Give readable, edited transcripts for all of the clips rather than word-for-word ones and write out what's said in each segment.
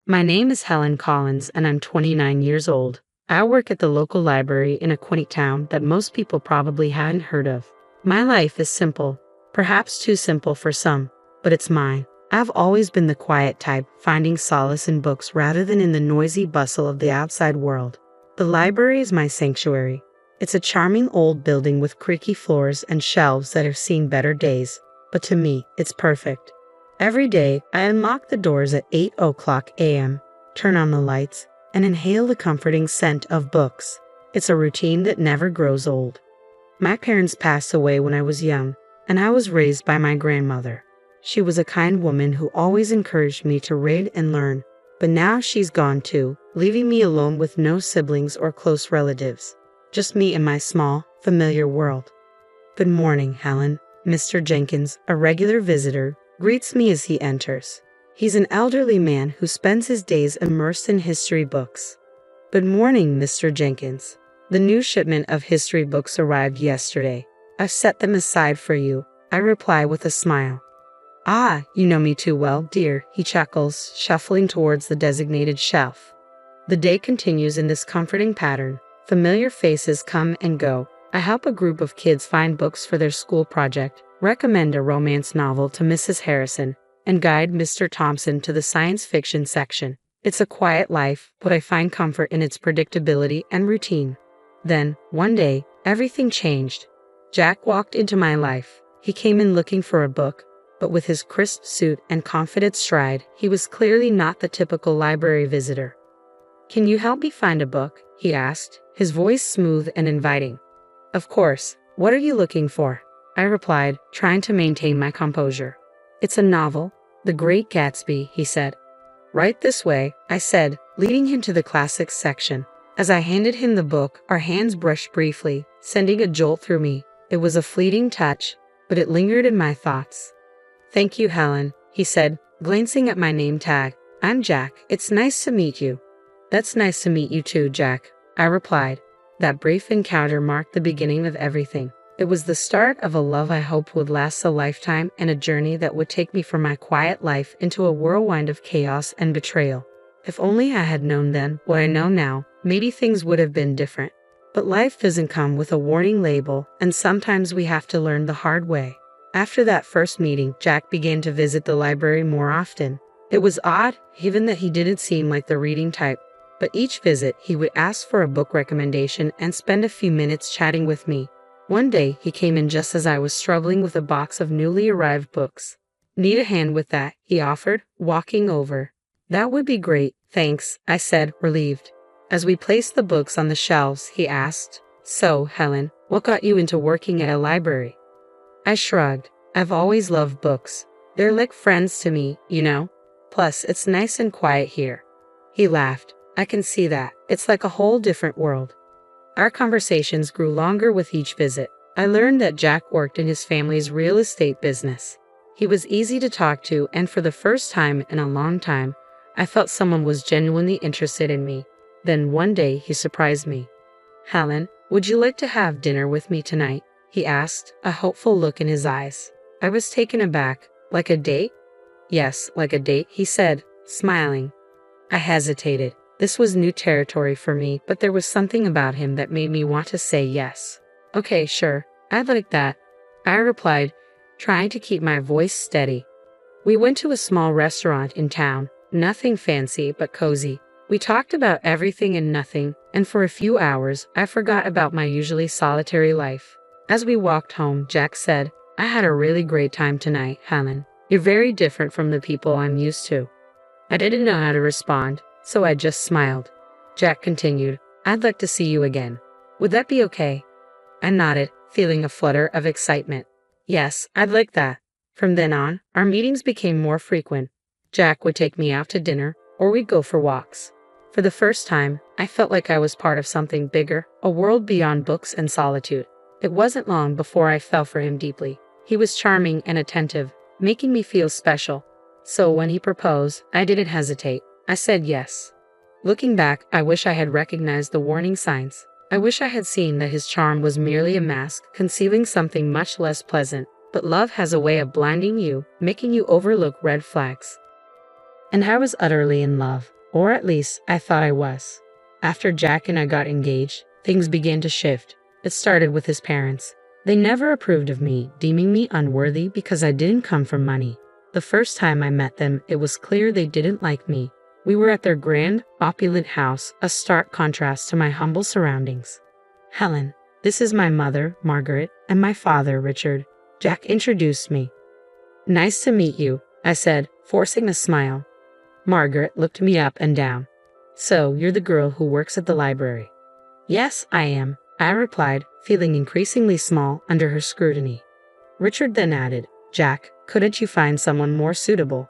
My name is Helen Collins and I'm 29 years old. I work at the local library in a quaint town that most people probably hadn't heard of. My life is simple, perhaps too simple for some, but it's mine. I've always been the quiet type, finding solace in books rather than in the noisy bustle of the outside world. The library is my sanctuary. It's a charming old building with creaky floors and shelves that have seen better days, but to me, it's perfect. Every day, I unlock the doors at 8 a.m., turn on the lights, and inhale the comforting scent of books. It's a routine that never grows old. My parents passed away when I was young, and I was raised by my grandmother. She was a kind woman who always encouraged me to read and learn, but now she's gone too, leaving me alone with no siblings or close relatives. Just me and my small, familiar world. Good morning, Helen. Mr. Jenkins, a regular visitor, greets me as he enters. He's an elderly man who spends his days immersed in history books. Good morning, Mr. Jenkins. The new shipment of history books arrived yesterday. I've set them aside for you, I reply with a smile. Ah, you know me too well, dear, he chuckles, shuffling towards the designated shelf. The day continues in this comforting pattern. Familiar faces come and go. I help a group of kids find books for their school project, recommend a romance novel to Mrs. Harrison, and guide Mr. Thompson to the science fiction section. It's a quiet life, but I find comfort in its predictability and routine. Then, one day, everything changed. Jack walked into my life. He came in looking for a book, but with his crisp suit and confident stride, he was clearly not the typical library visitor. Can you help me find a book? He asked, his voice smooth and inviting. Of course. What are you looking for? I replied, trying to maintain my composure. It's a novel, The Great Gatsby, he said. Right this way, I said, leading him to the classics section. As I handed him the book, our hands brushed briefly, sending a jolt through me. It was a fleeting touch, but it lingered in my thoughts. Thank you, Helen, he said, glancing at my name tag. I'm Jack. It's nice to meet you. That's nice to meet you too, Jack, I replied. That brief encounter marked the beginning of everything. It was the start of a love I hoped would last a lifetime and a journey that would take me from my quiet life into a whirlwind of chaos and betrayal. If only I had known then what I know now, maybe things would have been different. But life doesn't come with a warning label, and sometimes we have to learn the hard way. After that first meeting, Jack began to visit the library more often. It was odd, even that he didn't seem like the reading type. But each visit, he would ask for a book recommendation and spend a few minutes chatting with me. One day, he came in just as I was struggling with a box of newly arrived books. Need a hand with that? He offered, walking over. That would be great, thanks, I said, relieved. As we placed the books on the shelves, he asked, So, Helen, what got you into working at a library? I shrugged. I've always loved books. They're like friends to me, you know? Plus, it's nice and quiet here. He laughed. I can see that. It's like a whole different world. Our conversations grew longer with each visit. I learned that Jack worked in his family's real estate business. He was easy to talk to, and for the first time in a long time, I felt someone was genuinely interested in me. Then one day, he surprised me. Helen, would you like to have dinner with me tonight? He asked, a hopeful look in his eyes. I was taken aback. Like a date? Yes, like a date, he said, smiling. I hesitated. This was new territory for me, but there was something about him that made me want to say yes. Okay, sure, I'd like that, I replied, trying to keep my voice steady. We went to a small restaurant in town, nothing fancy but cozy. We talked about everything and nothing, and for a few hours, I forgot about my usually solitary life. As we walked home, Jack said, I had a really great time tonight, Helen. You're very different from the people I'm used to. I didn't know how to respond, so I just smiled. Jack continued, I'd like to see you again. Would that be okay? I nodded, feeling a flutter of excitement. Yes, I'd like that. From then on, our meetings became more frequent. Jack would take me out to dinner, or we'd go for walks. For the first time, I felt like I was part of something bigger, a world beyond books and solitude. It wasn't long before I fell for him deeply. He was charming and attentive, making me feel special. So when he proposed, I didn't hesitate. I said yes. Looking back, I wish I had recognized the warning signs. I wish I had seen that his charm was merely a mask, concealing something much less pleasant. But love has a way of blinding you, making you overlook red flags. And I was utterly in love, or at least I thought I was. After Jack and I got engaged, things began to shift. It started with his parents. They never approved of me, deeming me unworthy because I didn't come from money. The first time I met them, it was clear they didn't like me. We were at their grand, opulent house, a stark contrast to my humble surroundings. Helen, this is my mother, Margaret, and my father, Richard. Jack introduced me. Nice to meet you, I said, forcing a smile. Margaret looked me up and down. So, you're the girl who works at the library? Yes, I am, I replied, feeling increasingly small under her scrutiny. Richard then added, Jack, couldn't you find someone more suitable?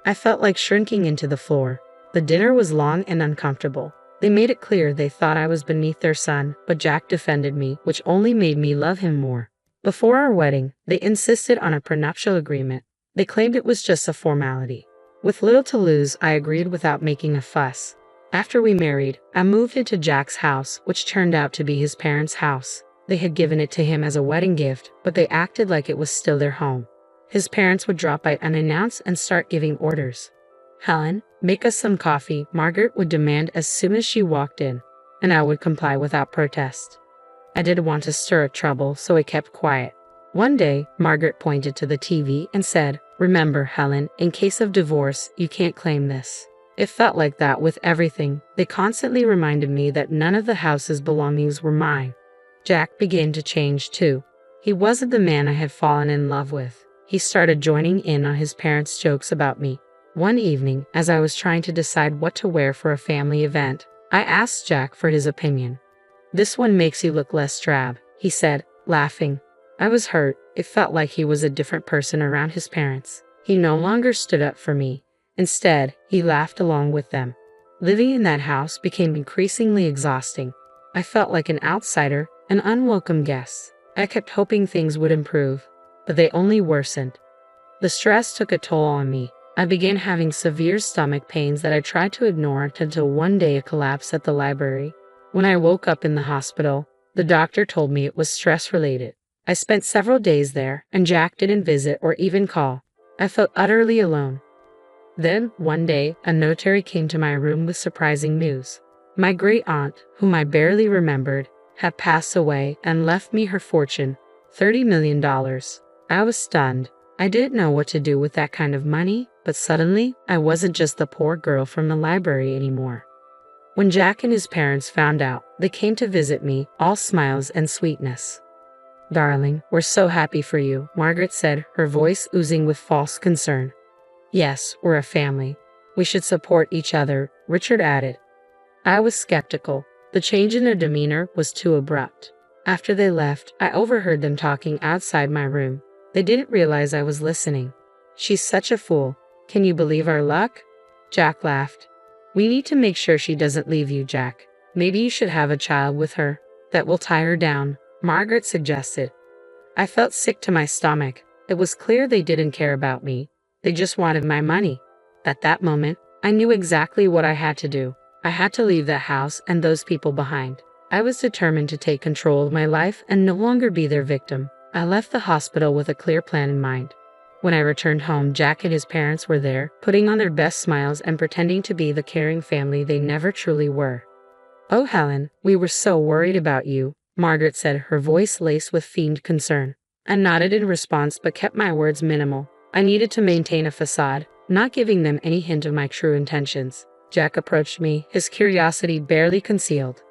I felt like shrinking into the floor. The dinner was long and uncomfortable. They made it clear they thought I was beneath their son, but Jack defended me, which only made me love him more. Before our wedding, they insisted on a prenuptial agreement. They claimed it was just a formality. With little to lose, I agreed without making a fuss. After we married, I moved into Jack's house, which turned out to be his parents' house. They had given it to him as a wedding gift, but they acted like it was still their home. His parents would drop by unannounced and start giving orders. Helen, make us some coffee, Margaret would demand as soon as she walked in, and I would comply without protest. I didn't want to stir up trouble, so I kept quiet. One day, Margaret pointed to the TV and said, Remember, Helen, in case of divorce, you can't claim this. It felt like that with everything. They constantly reminded me that none of the house's belongings were mine. Jack began to change too. He wasn't the man I had fallen in love with. He started joining in on his parents' jokes about me. One evening, as I was trying to decide what to wear for a family event, I asked Jack for his opinion. This one makes you look less drab, he said, laughing. I was hurt. It felt like he was a different person around his parents. He no longer stood up for me. Instead, he laughed along with them. Living in that house became increasingly exhausting. I felt like an outsider, an unwelcome guest. I kept hoping things would improve, but they only worsened. The stress took a toll on me. I began having severe stomach pains that I tried to ignore until one day a collapse at the library. When I woke up in the hospital, the doctor told me it was stress-related. I spent several days there, and Jack didn't visit or even call. I felt utterly alone. Then, one day, a notary came to my room with surprising news. My great-aunt, whom I barely remembered, had passed away and left me her fortune, $30 million. I was stunned. I didn't know what to do with that kind of money, but suddenly, I wasn't just the poor girl from the library anymore. When Jack and his parents found out, they came to visit me, all smiles and sweetness. Darling, we're so happy for you, Margaret said, her voice oozing with false concern. Yes, we're a family. We should support each other, Richard added. I was skeptical. The change in their demeanor was too abrupt. After they left, I overheard them talking outside my room. They didn't realize I was listening. She's such a fool. Can you believe our luck? Jack laughed. We need to make sure she doesn't leave you, Jack. Maybe you should have a child with her. That will tie her down, Margaret suggested. I felt sick to my stomach. It was clear they didn't care about me. They just wanted my money. At that moment, I knew exactly what I had to do. I had to leave that house and those people behind. I was determined to take control of my life and no longer be their victim. I left the hospital with a clear plan in mind. When I returned home, Jack and his parents were there, putting on their best smiles and pretending to be the caring family they never truly were. Oh, Helen, we were so worried about you, Margaret said, her voice laced with feigned concern. I nodded in response but kept my words minimal. I needed to maintain a facade, not giving them any hint of my true intentions. Jack approached me, his curiosity barely concealed.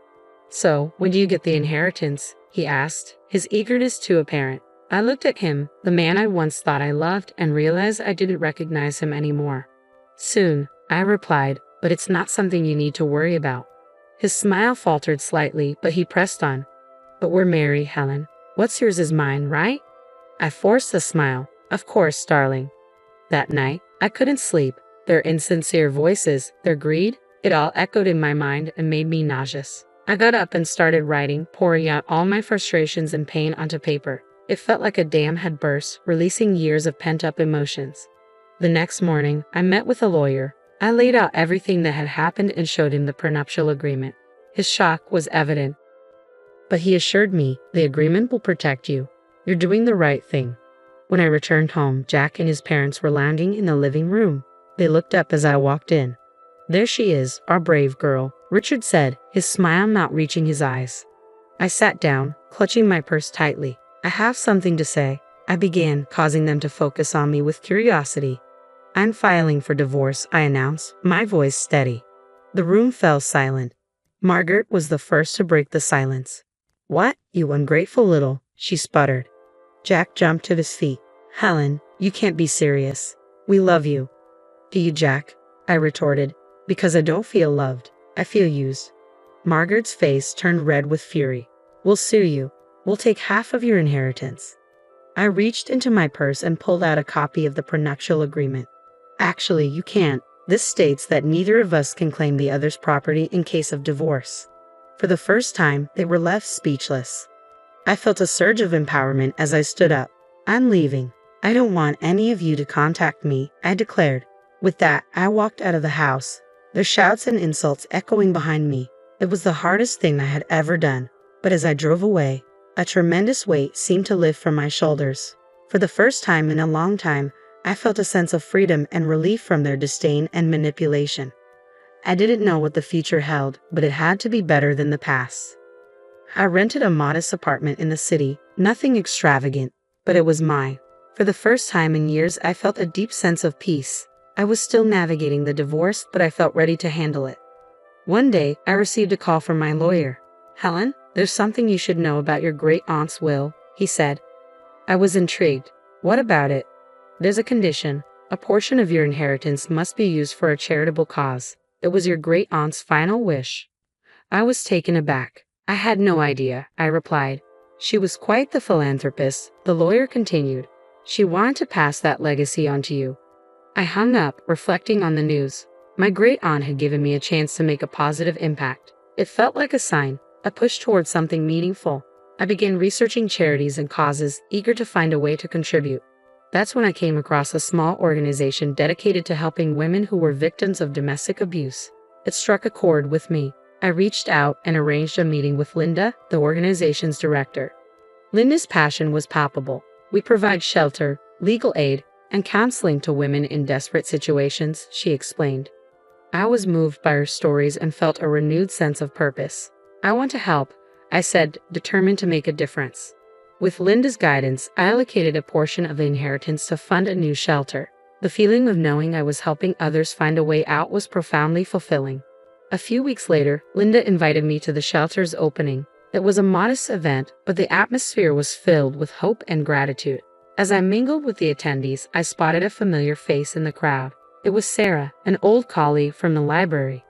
So, when do you get the inheritance? He asked, his eagerness too apparent. I looked at him, the man I once thought I loved, and realized I didn't recognize him anymore. Soon, I replied, but it's not something you need to worry about. His smile faltered slightly, but he pressed on. But we're married, Helen. What's yours is mine, right? I forced a smile. Of course, darling. That night, I couldn't sleep. Their insincere voices, their greed, it all echoed in my mind and made me nauseous. I got up and started writing, pouring out all my frustrations and pain onto paper. It felt like a dam had burst, releasing years of pent-up emotions. The next morning, I met with a lawyer. I laid out everything that had happened and showed him the prenuptial agreement. His shock was evident. But he assured me, the agreement will protect you. You're doing the right thing. When I returned home, Jack and his parents were lounging in the living room. They looked up as I walked in. There she is, our brave girl, Richard said, his smile not reaching his eyes. I sat down, clutching my purse tightly. I have something to say, I began, causing them to focus on me with curiosity. I'm filing for divorce, I announced, my voice steady. The room fell silent. Margaret was the first to break the silence. What, you ungrateful little, she sputtered. Jack jumped to his feet. Helen, you can't be serious. We love you. Do you, Jack? I retorted. Because I don't feel loved. I feel used. Margaret's face turned red with fury. We'll sue you. We'll take half of your inheritance. I reached into my purse and pulled out a copy of the prenuptial agreement. Actually, you can't. This states that neither of us can claim the other's property in case of divorce. For the first time, they were left speechless. I felt a surge of empowerment as I stood up. I'm leaving. I don't want any of you to contact me, I declared. With that, I walked out of the house, their shouts and insults echoing behind me. It was the hardest thing I had ever done. But as I drove away, a tremendous weight seemed to lift from my shoulders. For the first time in a long time, I felt a sense of freedom and relief from their disdain and manipulation. I didn't know what the future held, but it had to be better than the past. I rented a modest apartment in the city, nothing extravagant, but it was mine. For the first time in years, I felt a deep sense of peace. I was still navigating the divorce, but I felt ready to handle it. One day, I received a call from my lawyer. Helen, there's something you should know about your great-aunt's will, he said. I was intrigued. What about it? There's a condition. A portion of your inheritance must be used for a charitable cause. It was your great-aunt's final wish. I was taken aback. I had no idea, I replied. She was quite the philanthropist, the lawyer continued. She wanted to pass that legacy on to you. I hung up, reflecting on the news. My great-aunt had given me a chance to make a positive impact. It felt like a sign, a push towards something meaningful. I began researching charities and causes, eager to find a way to contribute. That's when I came across a small organization dedicated to helping women who were victims of domestic abuse. It struck a chord with me. I reached out and arranged a meeting with Linda, the organization's director. Linda's passion was palpable. We provide shelter, legal aid, and counseling to women in desperate situations, she explained. I was moved by her stories and felt a renewed sense of purpose. I want to help, I said, determined to make a difference. With Linda's guidance, I allocated a portion of the inheritance to fund a new shelter. The feeling of knowing I was helping others find a way out was profoundly fulfilling. A few weeks later, Linda invited me to the shelter's opening. It was a modest event, but the atmosphere was filled with hope and gratitude. As I mingled with the attendees, I spotted a familiar face in the crowd. It was Sarah, an old colleague from the library.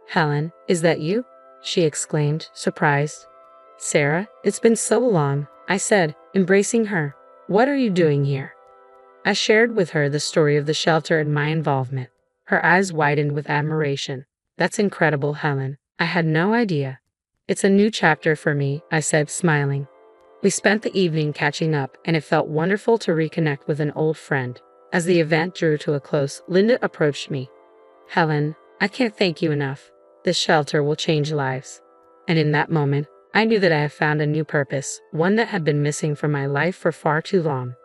Helen, is that you? She exclaimed, surprised. Sarah, it's been so long, I said, embracing her. What are you doing here? I shared with her the story of the shelter and my involvement. Her eyes widened with admiration. That's incredible, Helen. I had no idea. It's a new chapter for me, I said, smiling. We spent the evening catching up, and it felt wonderful to reconnect with an old friend. As the event drew to a close, Linda approached me. Helen, I can't thank you enough. This shelter will change lives. And in that moment, I knew that I had found a new purpose, one that had been missing from my life for far too long.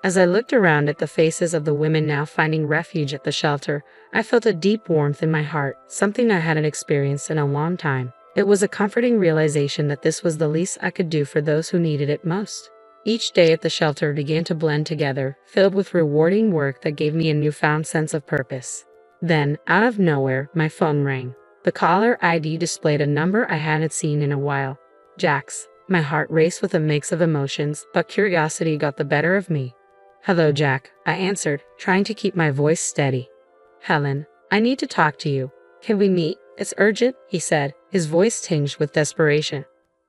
As I looked around at the faces of the women now finding refuge at the shelter, I felt a deep warmth in my heart, something I hadn't experienced in a long time. It was a comforting realization that this was the least I could do for those who needed it most. Each day at the shelter began to blend together, filled with rewarding work that gave me a newfound sense of purpose. Then, out of nowhere, my phone rang. The caller ID displayed a number I hadn't seen in a while. Jack's. My heart raced with a mix of emotions, but curiosity got the better of me. Hello, Jack, I answered, trying to keep my voice steady. Helen, I need to talk to you. Can we meet? It's urgent, he said, his voice tinged with desperation.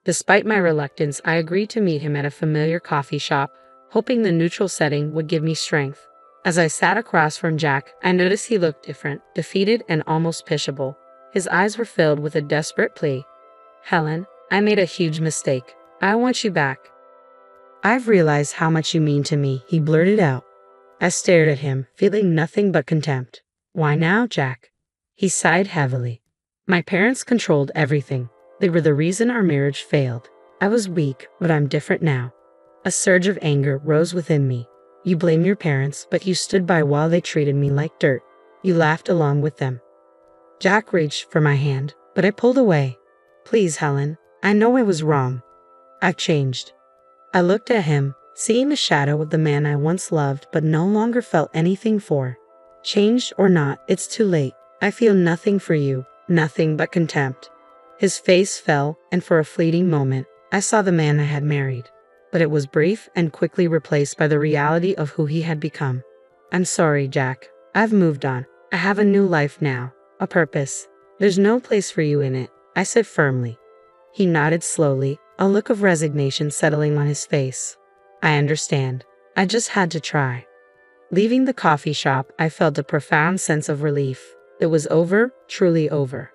Despite my reluctance, I agreed to meet him at a familiar coffee shop, hoping the neutral setting would give me strength. As I sat across from Jack, I noticed he looked different, defeated and almost pitiable. His eyes were filled with a desperate plea. Helen, I made a huge mistake. I want you back. I've realized how much you mean to me, he blurted out. I stared at him, feeling nothing but contempt. Why now, Jack? He sighed heavily. My parents controlled everything. They were the reason our marriage failed. I was weak, but I'm different now. A surge of anger rose within me. You blame your parents, but you stood by while they treated me like dirt. You laughed along with them. Jack reached for my hand, but I pulled away. Please, Helen, I know I was wrong. I've changed. I looked at him, seeing the shadow of the man I once loved but no longer felt anything for. Changed or not, it's too late. I feel nothing for you, nothing but contempt. His face fell, and for a fleeting moment, I saw the man I had married. But it was brief and quickly replaced by the reality of who he had become. I'm sorry, Jack. I've moved on. I have a new life now, a purpose. There's no place for you in it, I said firmly. He nodded slowly, a look of resignation settling on his face. I understand. I just had to try. Leaving the coffee shop, I felt a profound sense of relief. It was over, truly over.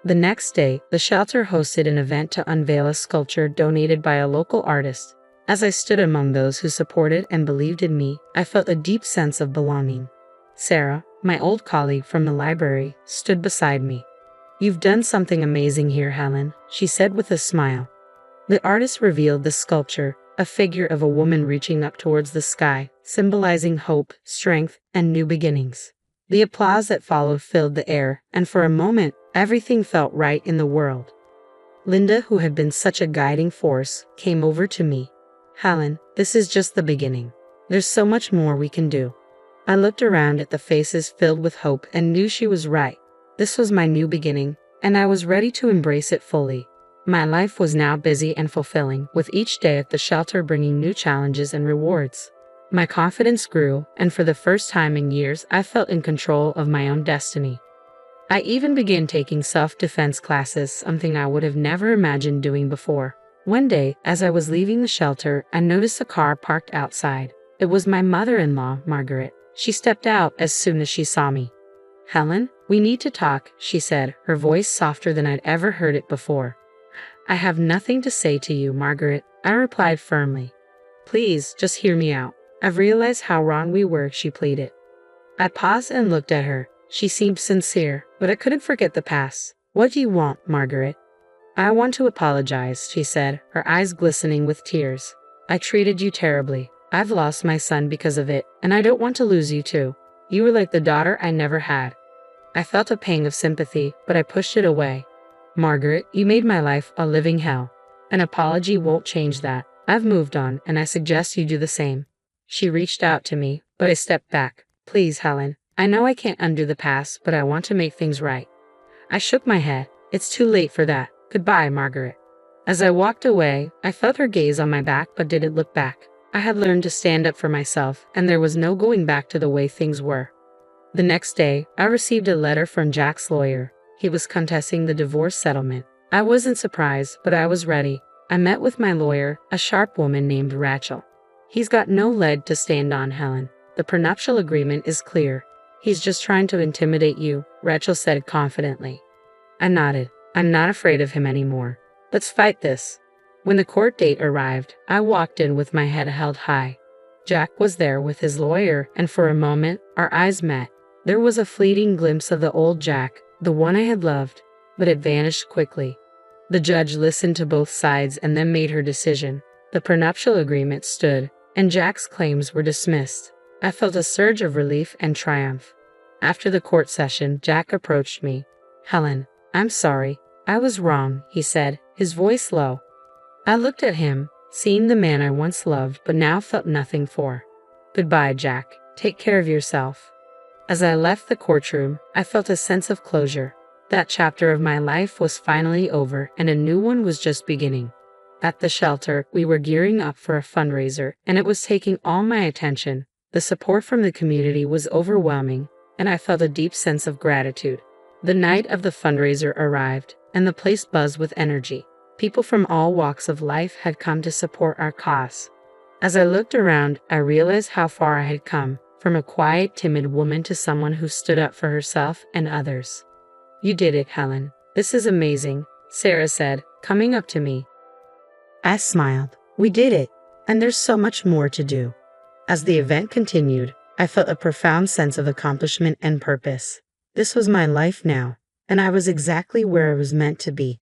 The next day, the shelter hosted an event to unveil a sculpture donated by a local artist. As I stood among those who supported and believed in me, I felt a deep sense of belonging. Sarah, my old colleague from the library, stood beside me. You've done something amazing here, Helen, she said with a smile. The artist revealed the sculpture, a figure of a woman reaching up towards the sky, symbolizing hope, strength, and new beginnings. The applause that followed filled the air, and for a moment, everything felt right in the world. Linda, who had been such a guiding force, came over to me. Helen, this is just the beginning. There's so much more we can do. I looked around at the faces filled with hope and knew she was right. This was my new beginning, and I was ready to embrace it fully. My life was now busy and fulfilling, with each day at the shelter bringing new challenges and rewards. My confidence grew, and for the first time in years, I felt in control of my own destiny. I even began taking self-defense classes, something I would have never imagined doing before. One day, as I was leaving the shelter, I noticed a car parked outside. It was my mother-in-law, Margaret. She stepped out as soon as she saw me. Helen, we need to talk, she said, her voice softer than I'd ever heard it before. I have nothing to say to you, Margaret, I replied firmly. Please, just hear me out. I've realized how wrong we were, she pleaded. I paused and looked at her. She seemed sincere, but I couldn't forget the past. What do you want, Margaret? I want to apologize, she said, her eyes glistening with tears. I treated you terribly. I've lost my son because of it, and I don't want to lose you too. You were like the daughter I never had. I felt a pang of sympathy, but I pushed it away. Margaret, you made my life a living hell. An apology won't change that. I've moved on, and I suggest you do the same. She reached out to me, but I stepped back. Please, Helen, I know I can't undo the past, but I want to make things right. I shook my head. It's too late for that. Goodbye, Margaret. As I walked away, I felt her gaze on my back but didn't look back. I had learned to stand up for myself, and there was no going back to the way things were. The next day, I received a letter from Jack's lawyer. He was contesting the divorce settlement. I wasn't surprised, but I was ready. I met with my lawyer, a sharp woman named Rachel. He's got no leg to stand on, Helen. The prenuptial agreement is clear. He's just trying to intimidate you, Rachel said confidently. I nodded. I'm not afraid of him anymore. Let's fight this. When the court date arrived, I walked in with my head held high. Jack was there with his lawyer, and for a moment, our eyes met. There was a fleeting glimpse of the old Jack, the one I had loved, but it vanished quickly. The judge listened to both sides and then made her decision. The prenuptial agreement stood, and Jack's claims were dismissed. I felt a surge of relief and triumph. After the court session, Jack approached me. Helen, I'm sorry. I was wrong, he said, his voice low. I looked at him, seeing the man I once loved but now felt nothing for. Goodbye, Jack. Take care of yourself. As I left the courtroom, I felt a sense of closure. That chapter of my life was finally over and a new one was just beginning. At the shelter, we were gearing up for a fundraiser, and it was taking all my attention. The support from the community was overwhelming, and I felt a deep sense of gratitude. The night of the fundraiser arrived, and the place buzzed with energy. People from all walks of life had come to support our cause. As I looked around, I realized how far I had come, from a quiet, timid woman to someone who stood up for herself and others. You did it, Helen. This is amazing, Sarah said, coming up to me. I smiled. We did it, and there's so much more to do. As the event continued, I felt a profound sense of accomplishment and purpose. This was my life now, and I was exactly where I was meant to be.